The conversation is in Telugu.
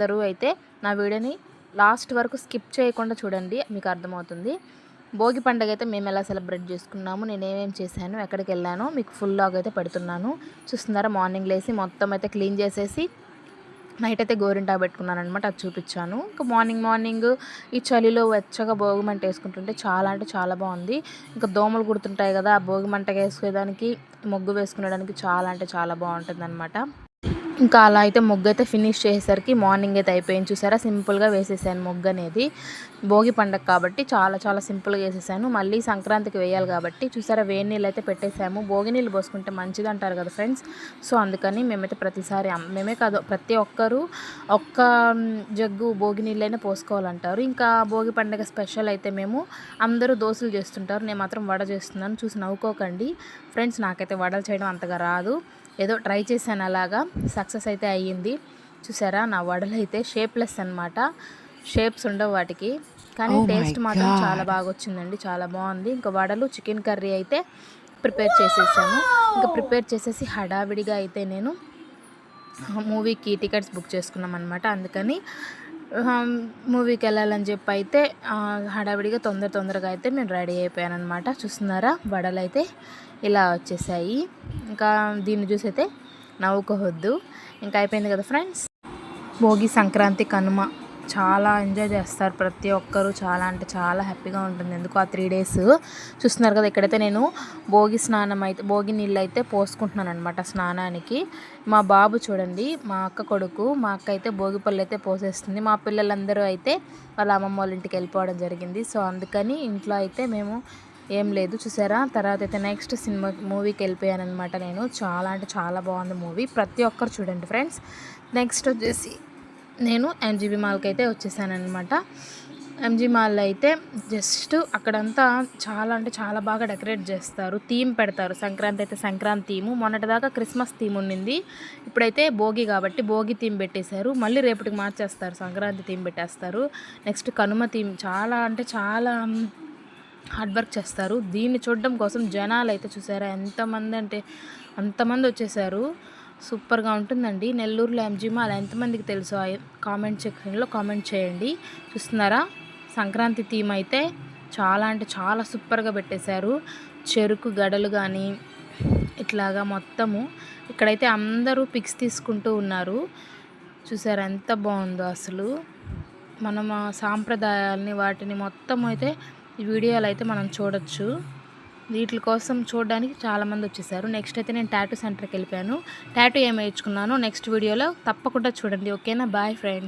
అందరూ అయితే నా వీడియోని లాస్ట్ వరకు స్కిప్ చేయకుండా చూడండి, మీకు అర్థమవుతుంది. భోగి పండుగ అయితే మేము ఎలా సెలబ్రేట్ చేసుకున్నాము, నేను ఏమేమి చేశాను, ఎక్కడికి వెళ్ళానో మీకు ఫుల్ లాగ్ అయితే పెడుతున్నాను. చూస్తున్నారా, మార్నింగ్ లేసి మొత్తం అయితే క్లీన్ చేసేసి నైట్ అయితే గోరింటాకు పెట్టుకున్నాను అనమాట. అది చూపించాను. ఇంకా మార్నింగ్ ఈ చలిలో వెచ్చగా భోగి మంట వేసుకుంటుంటే చాలా అంటే చాలా బాగుంది. ఇంకా దోమలు కుడుతుంటాయి కదా, ఆ భోగి మంట వేసుకునేదానికి, ముగ్గు వేసుకునేదానికి చాలా అంటే చాలా బాగుంటుంది అనమాట. ఇంకా అలా అయితే ముగ్గు అయితే ఫినిష్ చేసేసరికి మార్నింగ్ అయితే అయిపోయింది. చూసారా, సింపుల్గా వేసేసాను ముగ్గు అనేది. భోగి పండగ కాబట్టి చాలా చాలా సింపుల్గా వేసేసాను. మళ్ళీ సంక్రాంతికి వేయాలి కాబట్టి చూసారా, వేడి నీళ్ళు అయితే పెట్టేసాము. భోగి నీళ్ళు పోసుకుంటే మంచిది అంటారు కదా ఫ్రెండ్స్. సో అందుకని మేమైతే ప్రతిసారి, మేమే కాదు ప్రతి ఒక్కరూ ఒక్క జగ్గు భోగి నీళ్ళైనా పోసుకోవాలంటారు. ఇంకా భోగి పండగ స్పెషల్ అయితే మేము అందరూ దోశలు చేస్తుంటారు, నేను మాత్రం వడ చేస్తున్నాను. చూసి నవ్వుకోకండి ఫ్రెండ్స్, నాకైతే వడలు చేయడం అంతగా రాదు. ఏదో ట్రై చేశాను, అలాగా సక్సెస్ అయితే అయ్యింది. చూసారా, నా వడలు అయితే షేప్లెస్ అనమాట, షేప్స్ ఉండవు వాటికి, కానీ టేస్ట్ మాత్రం చాలా బాగా వచ్చిందండి, చాలా బాగుంది. ఇంకా వడలు, చికెన్ కర్రీ అయితే ప్రిపేర్ చేసేసాను. ఇంకా ప్రిపేర్ చేసేసి హడావిడిగా అయితే నేను మూవీకి టికెట్స్ బుక్ చేసుకున్నాం అనమాట. అందుకని మూవీకి వెళ్ళాలని చెప్పి అయితే హడావిడిగా తొందరగా అయితే నేను రెడీ అయిపోయాను అనమాట. చూస్తున్నారా, వడలు అయితే ఇలా వచ్చేసాయి. ఇంకా దీన్ని చూసి అయితే నవ్వుకోవద్దు. ఇంకా అయిపోయింది కదా ఫ్రెండ్స్. భోగి, సంక్రాంతి, కనుమ చాలా ఎంజాయ్ చేస్తారు ప్రతి ఒక్కరూ. చాలా అంటే చాలా హ్యాపీగా ఉంటుంది ఎందుకు ఆ 3 days. చూస్తున్నారు కదా, ఇక్కడైతే నేను భోగి నీళ్ళు అయితే పోసుకుంటున్నాను అనమాట స్నానానికి. మా బాబు చూడండి, మా అక్క కొడుకు, మా అక్క అయితే భోగి పళ్ళు అయితే పోసేస్తుంది. మా పిల్లలందరూ అయితే వాళ్ళ అమ్మమ్మ వాళ్ళ ఇంటికి వెళ్ళిపోవడం జరిగింది. సో అందుకని ఇంట్లో అయితే మేము ఏం లేదు. చూసారా, తర్వాత అయితే నెక్స్ట్ మూవీకి వెళ్ళిపోయాను అనమాట నేను. చాలా అంటే చాలా బాగుంది మూవీ, ప్రతి ఒక్కరు చూడండి ఫ్రెండ్స్. నెక్స్ట్ వచ్చేసి నేను ఎంజీబీ మాల్కి అయితే వచ్చేసాను అనమాట. ఎంజీ మాల్లో అయితే జస్ట్ అక్కడంతా చాలా అంటే చాలా బాగా డెకరేట్ చేస్తారు, థీమ్ పెడతారు. సంక్రాంతి అయితే సంక్రాంతి థీము, మొన్నటిదాకా క్రిస్మస్ థీమ్ ఉండింది, ఇప్పుడైతే భోగి కాబట్టి భోగి థీమ్ పెట్టేశారు. మళ్ళీ రేపటికి మార్చేస్తారు, సంక్రాంతి థీమ్ పెట్టేస్తారు. నెక్స్ట్ కనుమ థీమ్, చాలా అంటే చాలా హార్డ్ వర్క్ చేస్తారు. దీన్ని చూడడం కోసం జనాలు అయితే చూసారా ఎంతమంది అంటే అంతమంది వచ్చేసారు. సూపర్గా ఉంటుందండి. నెల్లూరులో ఎంజీ మాల్ ఎంతమందికి తెలుసో కామెంట్ సెక్షన్లో కామెంట్ చేయండి. చూస్తున్నారా, సంక్రాంతి థీమ్ అయితే చాలా అంటే చాలా సూపర్గా పెట్టేశారు. చెరుకు గడలు కానీ ఇట్లాగా మొత్తము. ఇక్కడైతే అందరూ పిక్స్ తీసుకుంటూ ఉన్నారు. చూసారా ఎంత బాగుందో అసలు. మనం సాంప్రదాయాలని వాటిని మొత్తం అయితే ఈ వీడియోలు అయితే మనం చూడొచ్చు. వీటి కోసం చూడడానికి చాలామంది వచ్చేసారు. నెక్స్ట్ అయితే నేను టాటూ సెంటర్కి వెళ్ళిపోయాను. టాటూ ఏమి వేయించుకున్నానో నెక్స్ట్ వీడియోలో తప్పకుండా చూడండి. ఓకేనా, బాయ్ ఫ్రెండ్స్.